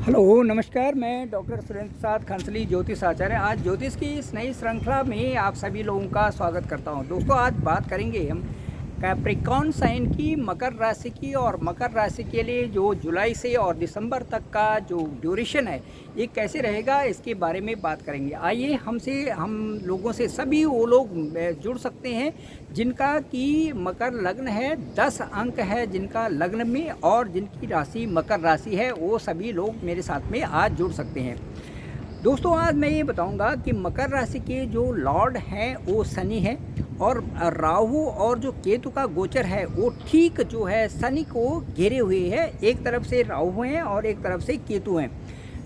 Hello नमस्कार। मैं doctor Surendra Prasad खंसली ज्योतिष आचार्य आज ज्योतिष की इस नई श्रृंखला में आप सभी लोगों का स्वागत करता हूं। दोस्तों, आज बात करेंगे हम कैप्रिकॉर्न साइन की मकर राशि की, और मकर राशि के लिए जो जुलाई से और दिसंबर तक का जो ड्यूरेशन है ये कैसे रहेगा, इसके बारे में बात करेंगे। आइए हम लोगों से सभी वो लोग जुड़ सकते हैं जिनका कि मकर लग्न है, 10 अंक है जिनका लग्न में, और जिनकी राशि मकर राशि है, वो सभी लोग मेरे साथ में आज जुड़ सकते हैं। दोस्तों, आज मैं ये बताऊंगा कि मकर राशि के जो लॉर्ड हैं वो शनि है, और राहु और जो केतु का गोचर है वो ठीक जो है शनि को घेरे हुए है। एक तरफ से राहु हैं और एक तरफ से केतु हैं।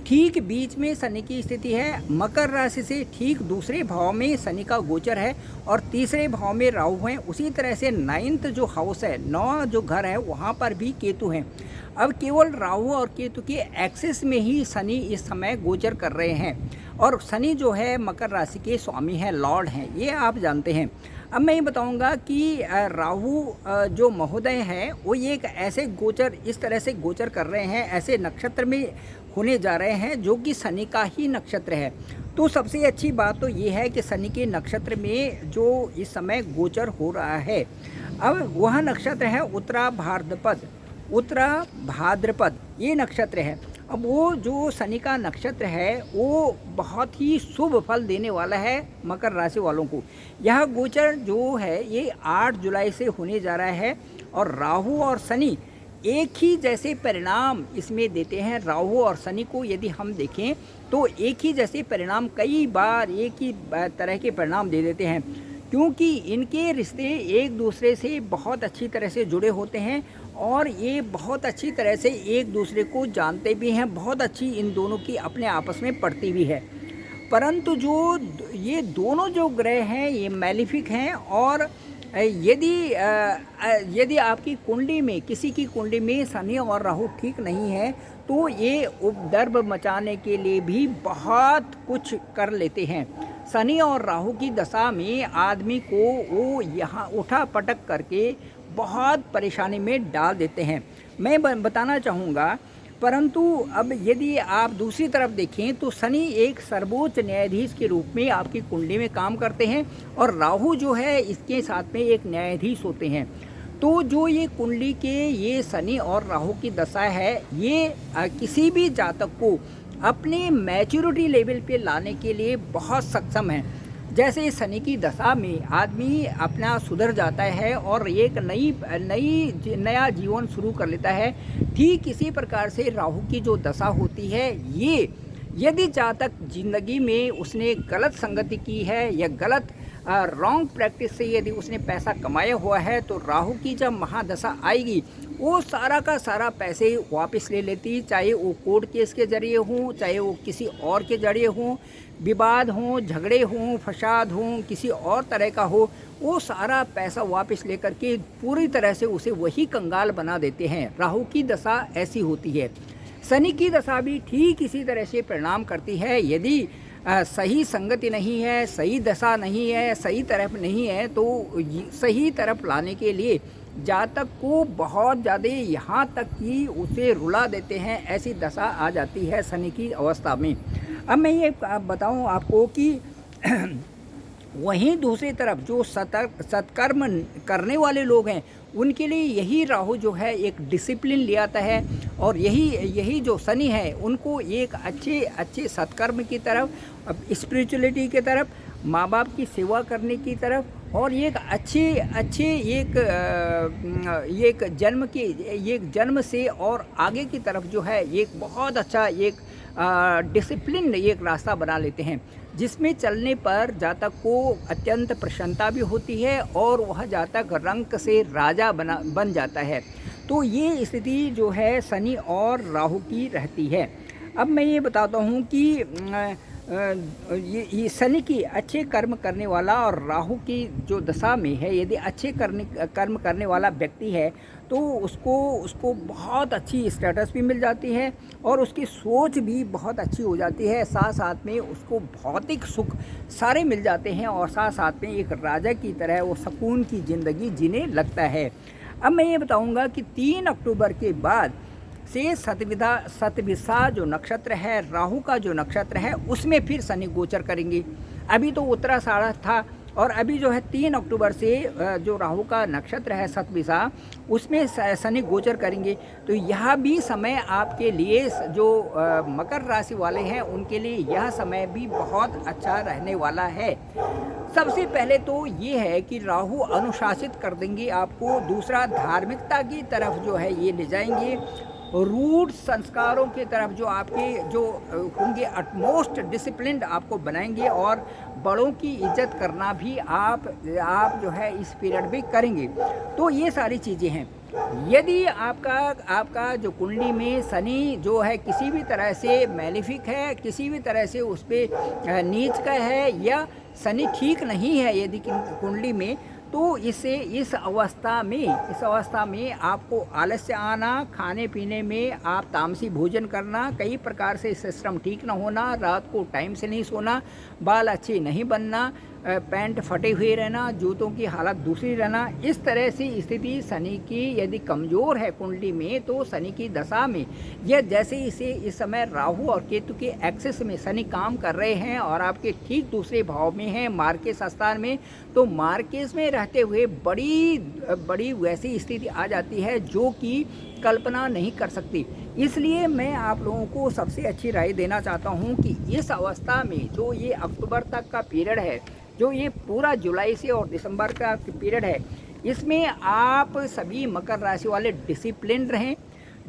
ठीक बीच में शनि की स्थिति है। मकर राशि से ठीक दूसरे भाव में शनि का गोचर है और तीसरे भाव में राहु हैं। उसी तरह से 9th जो हाउस है, 9 जो घर है, वहाँ पर भी केतु हैं। अब केवल राहु और केतु के एक्सिस में ही शनि इस समय गोचर कर रहे हैं, और शनि जो है मकर राशि के स्वामी हैं, लॉर्ड हैं, ये आप जानते हैं। अब मैं ये बताऊंगा कि राहु जो महोदय हैं वो ये एक ऐसे गोचर इस तरह से गोचर कर रहे हैं, ऐसे नक्षत्र में होने जा रहे हैं जो कि शनि का ही नक्षत्र है। तो सबसे अच्छी बात तो ये है कि शनि के नक्षत्र में जो इस समय गोचर हो रहा है, अब वह नक्षत्र है उत्तरा भाद्रपद ये नक्षत्र है। अब वो जो शनि का नक्षत्र है वो बहुत ही शुभ फल देने वाला है मकर राशि वालों को। यह गोचर जो है ये 8 जुलाई से होने जा रहा है, और राहु और शनि एक ही जैसे परिणाम इसमें देते हैं। राहु और शनि को यदि हम देखें तो एक ही जैसे परिणाम, कई बार एक ही तरह के परिणाम दे देते हैं, क्योंकि इनके रिश्ते एक दूसरे से बहुत अच्छी तरह से जुड़े होते हैं, और ये बहुत अच्छी तरह से एक दूसरे को जानते भी हैं। बहुत अच्छी इन दोनों की अपने आपस में पड़ती भी है। परंतु जो ये दोनों जो ग्रह हैं ये मैलिफिक हैं, और यदि आपकी कुंडली में, किसी की कुंडली में शनि और राहु ठीक नहीं है तो ये उपद्रव मचाने के लिए भी बहुत कुछ कर लेते हैं। शनि और राहु की दशा में आदमी को वो यहाँ उठा पटक करके बहुत परेशानी में डाल देते हैं, मैं बताना चाहूँगा। परंतु अब यदि आप दूसरी तरफ देखें तो शनि एक सर्वोच्च न्यायाधीश के रूप में आपकी कुंडली में काम करते हैं, और राहु जो है इसके साथ में एक न्यायाधीश होते हैं। तो जो ये कुंडली के ये शनि और राहु की दशा है, ये किसी भी जातक को अपने मैच्योरिटी लेवल पे लाने के लिए बहुत सक्षम है। जैसे शनि की दशा में आदमी अपना सुधर जाता है और एक नया जीवन शुरू कर लेता है, ठीक इसी प्रकार से राहु की जो दशा होती है, ये यदि जातक जिंदगी में उसने गलत संगति की है या गलत रॉन्ग प्रैक्टिस से यदि उसने पैसा कमाया हुआ है, तो राहु की जब महादशा आएगी वो सारा का सारा पैसे वापस ले लेती, चाहे वो कोर्ट केस के जरिए हों, चाहे वो किसी और के जरिए हों, विवाद हों, झगड़े हों, फसाद हों, किसी और तरह का हो, वो सारा पैसा वापस लेकर के पूरी तरह से उसे वही कंगाल बना देते हैं। राहु की दशा ऐसी होती है। शनि की दशा भी ठीक इसी तरह से परिणाम करती है। यदि सही संगति नहीं है, सही दशा नहीं है, सही तरफ नहीं है, तो सही तरफ लाने के लिए जातक को बहुत ज़्यादा यहाँ तक कि उसे रुला देते हैं, ऐसी दशा आ जाती है शनि की अवस्था में। अब मैं ये बताऊँ आपको कि वहीं दूसरी तरफ जो सत्कर्म करने वाले लोग हैं, उनके लिए यही राहु जो है एक डिसिप्लिन ले आता है, और यही जो शनि है उनको एक अच्छे सत्कर्म की तरफ, स्पिरिचुअलिटी की तरफ, माँ बाप की सेवा करने की तरफ, और एक अच्छे एक जन्म से और आगे की तरफ जो है एक बहुत अच्छा एक डिसिप्लिन एक रास्ता बना लेते हैं, जिसमें चलने पर जातक को अत्यंत प्रसन्नता भी होती है, और वह जातक रंक से राजा बन जाता है। तो ये स्थिति जो है शनि और राहु की रहती है। अब मैं ये बताता हूँ कि ये शनि की अच्छे कर्म करने वाला और राहु की जो दशा में है, यदि अच्छे कर्म करने वाला व्यक्ति है तो उसको बहुत अच्छी स्टेटस भी मिल जाती है, और उसकी सोच भी बहुत अच्छी हो जाती है। साथ साथ में उसको भौतिक सुख सारे मिल जाते हैं, और साथ साथ में एक राजा की तरह वो सुकून की ज़िंदगी जीने लगता है। अब मैं ये बताऊंगा कि 3 अक्टूबर के बाद से शतभिषा जो नक्षत्र है, राहु का जो नक्षत्र है, उसमें फिर शनि गोचर करेंगे। अभी तो उत्तराषाढ़ था और अभी जो है 3 अक्टूबर से जो राहु का नक्षत्र है शतभिषा, उसमें शनि गोचर करेंगे। तो यह भी समय आपके लिए जो मकर राशि वाले हैं उनके लिए यह समय भी बहुत अच्छा रहने वाला है। सबसे पहले तो ये है कि राहु अनुशासित कर देंगे आपको, दूसरा धार्मिकता की तरफ जो है ये ले जाएंगे, रूढ़ संस्कारों की तरफ जो आपके जो होंगे अटमोस्ट डिसिप्लिन्ड आपको बनाएंगे, और बड़ों की इज्जत करना भी आप जो है इस पीरियड में करेंगे। तो ये सारी चीज़ें हैं। यदि आपका जो कुंडली में शनि जो है किसी भी तरह से मैलेफिक है, किसी भी तरह से उस पर नीच का है, या शनि ठीक नहीं है यदि कुंडली में, तो इस अवस्था में आपको आलस्य आना, खाने पीने में आप तामसी भोजन करना, कई प्रकार से सिस्टम ठीक ना होना, रात को टाइम से नहीं सोना, बाल अच्छे नहीं बनना, पैंट फटे हुए रहना, जूतों की हालत दूसरी रहना, इस तरह से स्थिति शनि की यदि कमज़ोर है कुंडली में, तो शनि की दशा में यह जैसे इसे इस समय राहु और केतु के एक्सिस में शनि काम कर रहे हैं और आपके ठीक दूसरे भाव में हैं मार्केस स्थान में, तो मार्केस में रहते हुए बड़ी वैसी स्थिति आ जाती है जो कि कल्पना नहीं कर सकती। इसलिए मैं आप लोगों को सबसे अच्छी राय देना चाहता हूं कि इस अवस्था में जो ये अक्टूबर तक का पीरियड है, जो ये पूरा जुलाई से और दिसंबर का पीरियड है, इसमें आप सभी मकर राशि वाले डिसिप्लिन रहें।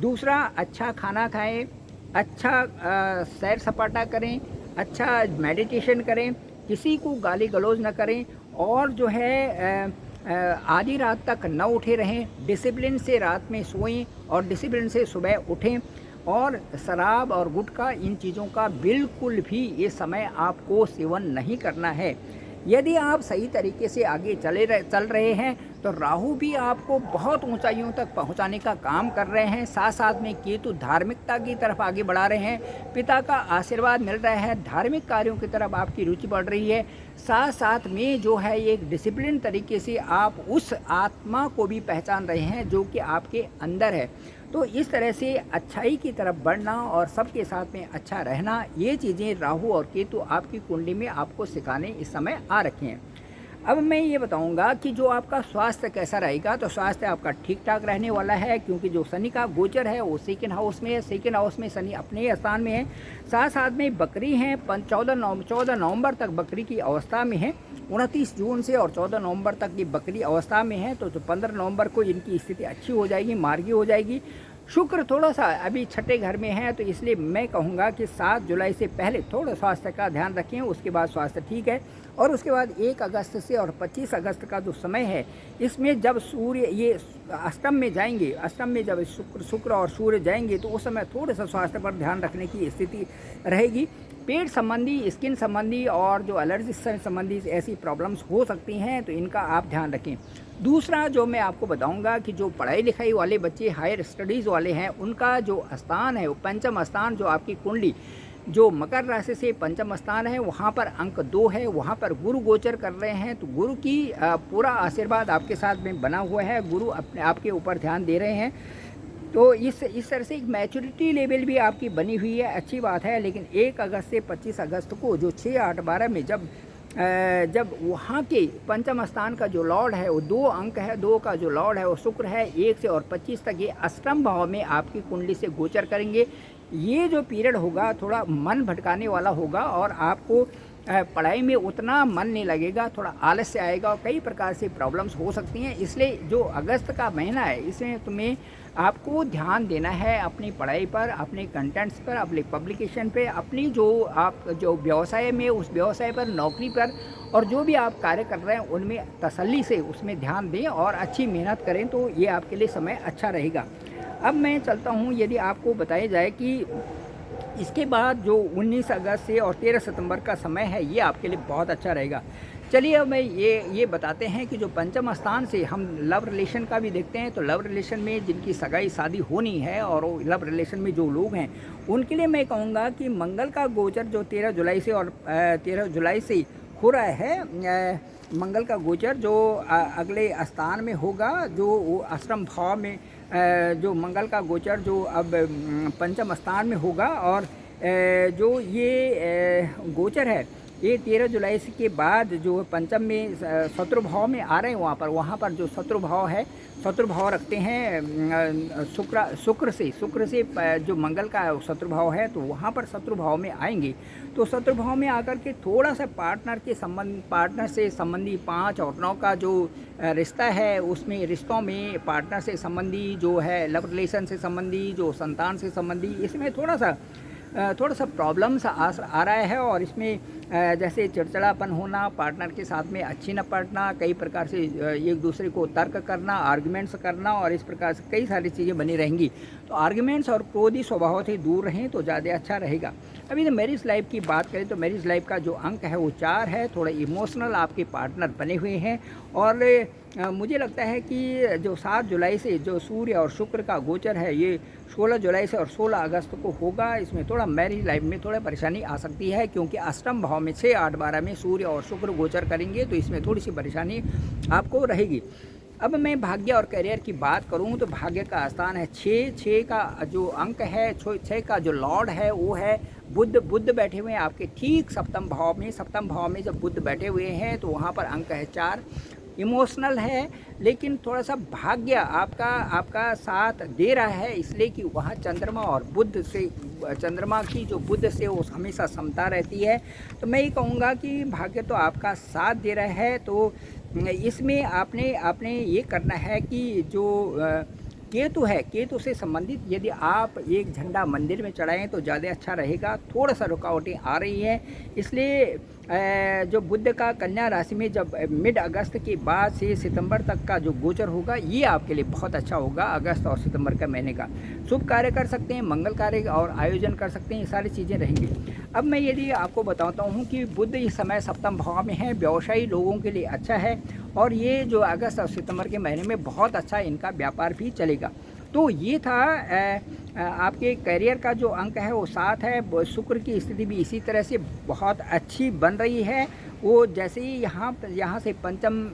दूसरा, अच्छा खाना खाएं, अच्छा सैर सपाटा करें, अच्छा मेडिटेशन करें, किसी को गाली गलौज न करें, और जो है आधी रात तक न उठे रहें, डिसिप्लिन से रात में सोएं और डिसिप्लिन से सुबह उठें, और शराब और गुटखा इन चीज़ों का बिल्कुल भी ये समय आपको सेवन नहीं करना है। यदि आप सही तरीके से आगे चल रहे हैं तो राहु भी आपको बहुत ऊंचाइयों तक पहुंचाने का काम कर रहे हैं। साथ साथ में केतु धार्मिकता की तरफ आगे बढ़ा रहे हैं, पिता का आशीर्वाद मिल रहा है, धार्मिक कार्यों की तरफ आपकी रुचि बढ़ रही है। साथ साथ में जो है एक डिसिप्लिन तरीके से आप उस आत्मा को भी पहचान रहे हैं जो कि आपके अंदर है। तो इस तरह से अच्छाई की तरफ बढ़ना और सबके साथ में अच्छा रहना, ये चीज़ें राहु और केतु आपकी कुंडली में आपको सिखाने इस समय आ रखे हैं। अब मैं ये बताऊंगा कि जो आपका स्वास्थ्य कैसा रहेगा। तो स्वास्थ्य आपका ठीक ठाक रहने वाला है, क्योंकि जो शनि का गोचर है वो सेकंड हाउस में है। सेकंड हाउस में शनि अपने स्थान में है। साथ साथ में बकरी हैं, 14 नवंबर तक बकरी की अवस्था में है, 29 जून से और 14 नवंबर तक ये बकरी अवस्था में है। तो 15 नवंबर को इनकी स्थिति अच्छी हो जाएगी, मार्गी हो जाएगी। शुक्र थोड़ा सा अभी छठे घर में है, तो इसलिए मैं कहूँगा कि 7 जुलाई से पहले थोड़ा स्वास्थ्य का ध्यान रखें, उसके बाद स्वास्थ्य ठीक है। और उसके बाद 1 अगस्त से और 25 अगस्त का जो समय है, इसमें जब सूर्य ये अष्टम में जाएंगे, अष्टम में जब शुक्र और सूर्य जाएंगे, तो उस समय थोड़े सा स्वास्थ्य पर ध्यान रखने की स्थिति रहेगी। पेट संबंधी, स्किन संबंधी और जो एलर्जी से संबंधी ऐसी प्रॉब्लम्स हो सकती हैं, तो इनका आप ध्यान रखें। दूसरा जो मैं आपको बताऊंगा कि जो पढ़ाई लिखाई वाले बच्चे, हायर स्टडीज़ वाले हैं, उनका जो स्थान है वो पंचम स्थान, जो आपकी कुंडली जो मकर राशि से पंचम स्थान है, वहाँ पर अंक 2 है, वहाँ पर गुरु गोचर कर रहे हैं। तो गुरु की पूरा आशीर्वाद आपके साथ में बना हुआ है, गुरु अपने आपके ऊपर ध्यान दे रहे हैं। तो इस तरह से एक मैच्योरिटी लेवल भी आपकी बनी हुई है, अच्छी बात है। लेकिन 1 अगस्त से 25 अगस्त को जो 6, 8, 12 में जब वहाँ के पंचम स्थान का जो लॉर्ड है वो 2 अंक है, 2 का जो लॉर्ड है वो शुक्र है, 1 से और 25 तक ये अष्टम भाव में आपकी कुंडली से गोचर करेंगे। ये जो पीरियड होगा थोड़ा मन भटकाने वाला होगा और आपको पढ़ाई में उतना मन नहीं लगेगा, थोड़ा आलस्य आएगा और कई प्रकार से प्रॉब्लम्स हो सकती हैं। इसलिए जो अगस्त का महीना है, इसमें तुम्हें आपको ध्यान देना है अपनी पढ़ाई पर, अपने कंटेंट्स पर, अपने पब्लिकेशन पे, अपनी जो व्यवसाय में उस व्यवसाय पर, नौकरी पर, और जो भी आप कार्य कर रहे हैं उनमें तसल्ली से उसमें ध्यान दें और अच्छी मेहनत करें, तो ये आपके लिए समय अच्छा रहेगा। अब मैं चलता हूँ, यदि आपको बताया जाए कि इसके बाद जो 19 अगस्त से और 13 सितंबर का समय है, ये आपके लिए बहुत अच्छा रहेगा। चलिए अब मैं ये बताते हैं कि जो पंचम स्थान से हम लव रिलेशन का भी देखते हैं। तो लव रिलेशन में जिनकी सगाई शादी होनी है और लव रिलेशन में जो लोग हैं, उनके लिए मैं कहूँगा कि मंगल का गोचर जो 13 जुलाई से और 13 जुलाई से हो रहा है, मंगल का गोचर जो अगले स्थान में होगा, जो वो अष्टम भाव में जो मंगल का गोचर जो अब पंचम स्थान में होगा, और जो ये गोचर है ये 13 जुलाई के बाद जो पंचम में शत्रु भाव में आ रहे हैं, वहाँ पर जो शत्रु भाव है, शत्रु भाव रखते हैं शुक्र से जो मंगल का शत्रु भाव है, तो वहाँ पर शत्रु भाव में आएंगे। तो शत्रु भाव में आकर के थोड़ा सा पार्टनर से संबंधी 5 और 9 का जो रिश्ता है, उसमें रिश्तों में पार्टनर से संबंधी जो है, लव रिलेशन से संबंधी, जो संतान से संबंधी, इसमें थोड़ा सा प्रॉब्लम्स आ रहा है। और इसमें जैसे चिड़चिड़ापन होना, पार्टनर के साथ में अच्छी न पड़ना, कई प्रकार से एक दूसरे को तर्क करना, आर्ग्यूमेंट्स करना, और इस प्रकार से कई सारी चीज़ें बनी रहेंगी। तो आर्ग्यूमेंट्स और क्रोधी स्वभाव से दूर रहें तो ज़्यादा अच्छा रहेगा। अभी तो मैरिज लाइफ की बात करें तो मैरिज लाइफ का जो अंक है वो 4 है। थोड़े इमोशनल आपके पार्टनर बने हुए हैं, और मुझे लगता है कि जो 7 जुलाई से जो सूर्य और शुक्र का गोचर है, ये 16 जुलाई से और 16 अगस्त को होगा। इसमें थोड़ा मैरिज लाइफ में थोड़ा परेशानी आ सकती है, क्योंकि अष्टम भाव में 6, 8, 12 में सूर्य और शुक्र गोचर करेंगे, तो इसमें थोड़ी सी परेशानी आपको रहेगी। अब मैं भाग्य और करियर की बात करूं तो भाग्य का स्थान है 6 का जो अंक है, 6 का जो लॉर्ड है वो है बुध बैठे हुए हैं आपके ठीक सप्तम भाव में जब बुध बैठे हुए हैं तो वहाँ पर अंक है 4। इमोशनल है, लेकिन थोड़ा सा भाग्य आपका साथ दे रहा है, इसलिए कि वहाँ चंद्रमा और बुध से, चंद्रमा की जो बुध से वो हमेशा समता रहती है। तो मैं ये कहूँगा कि भाग्य तो आपका साथ दे रहा है। तो इसमें आपने ये करना है कि जो केतु है, केतु से संबंधित यदि आप एक झंडा मंदिर में चढ़ाएं तो ज़्यादा अच्छा रहेगा। थोड़ा सा रुकावटें आ रही हैं, इसलिए जो बुध का कन्या राशि में जब मिड अगस्त के बाद से सितंबर तक का जो गोचर होगा, ये आपके लिए बहुत अच्छा होगा। अगस्त और सितंबर का महीने का शुभ कार्य कर सकते हैं, मंगल कार्य और आयोजन कर सकते हैं, ये सारी चीज़ें रहेंगी। अब मैं यदि आपको बताता हूँ कि बुध इस समय सप्तम भाव में है, व्यवसायी लोगों के लिए अच्छा है, और ये जो अगस्त और सितंबर के महीने में बहुत अच्छा इनका व्यापार भी चलेगा। तो ये था आपके करियर का जो अंक है वो 7 है। शुक्र की स्थिति भी इसी तरह से बहुत अच्छी बन रही है। वो जैसे ही यहाँ से पंचम,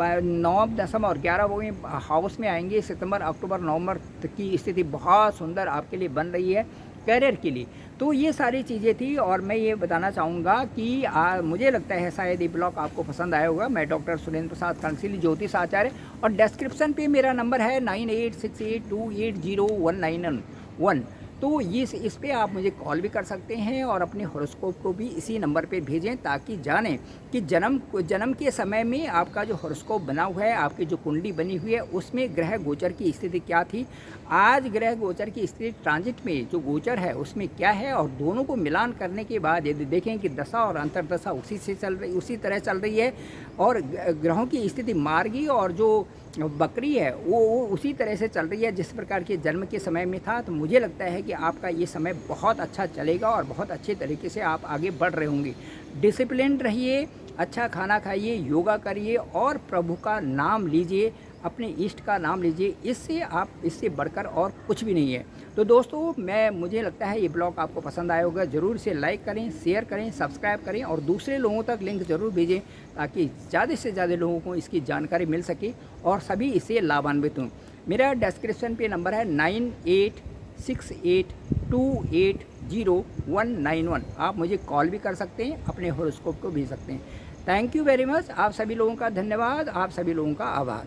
नवम, दसम और 11वें हाउस में आएंगे, सितंबर, अक्टूबर, नवंबर की स्थिति बहुत सुंदर आपके लिए बन रही है करियर के लिए। तो ये सारी चीज़ें थी, और मैं ये बताना चाहूँगा कि मुझे लगता है शायद ये ब्लॉग आपको पसंद आया होगा। मैं डॉक्टर सुरेंद्र प्रसाद कंसिली ज्योतिष आचार्य, और डिस्क्रिप्शन पे मेरा नंबर है 9868280191। तो इस पे आप मुझे कॉल भी कर सकते हैं, और अपने हॉरोस्कोप को भी इसी नंबर पे भेजें, ताकि जानें कि जन्म के समय में आपका जो हॉरोस्कोप बना हुआ है, आपकी जो कुंडली बनी हुई है, उसमें ग्रह गोचर की स्थिति क्या थी, आज ग्रह गोचर की स्थिति ट्रांजिट में जो गोचर है उसमें क्या है, और दोनों को मिलान करने के बाद यदि देखें कि दशा और अंतर्दशा उसी तरह चल रही है, और ग्रहों की स्थिति मार्गी और जो बकरी है वो उसी तरह से चल रही है जिस प्रकार के जन्म के समय में था, तो मुझे लगता है कि आपका ये समय बहुत अच्छा चलेगा, और बहुत अच्छे तरीके से आप आगे बढ़ रहे होंगे। डिसिप्लिन रहिए, अच्छा खाना खाइए, योगा करिए, और प्रभु का नाम लीजिए, अपने इष्ट का नाम लीजिए। इससे बढ़कर और कुछ भी नहीं है। तो दोस्तों, मुझे लगता है ये ब्लॉग आपको पसंद आया होगा। ज़रूर इसे लाइक करें, शेयर करें, सब्सक्राइब करें, और दूसरे लोगों तक लिंक ज़रूर भेजें, ताकि ज़्यादा से ज़्यादा लोगों को इसकी जानकारी मिल सके और सभी इससे लाभान्वित हों। मेरा डिस्क्रिप्शन पे नंबर है 9868280191। आप मुझे कॉल भी कर सकते हैं, अपने हॉरोस्कोप को भेज सकते हैं। Thank you very much. आप सभी लोगों का धन्यवाद, आप सभी लोगों का आभार।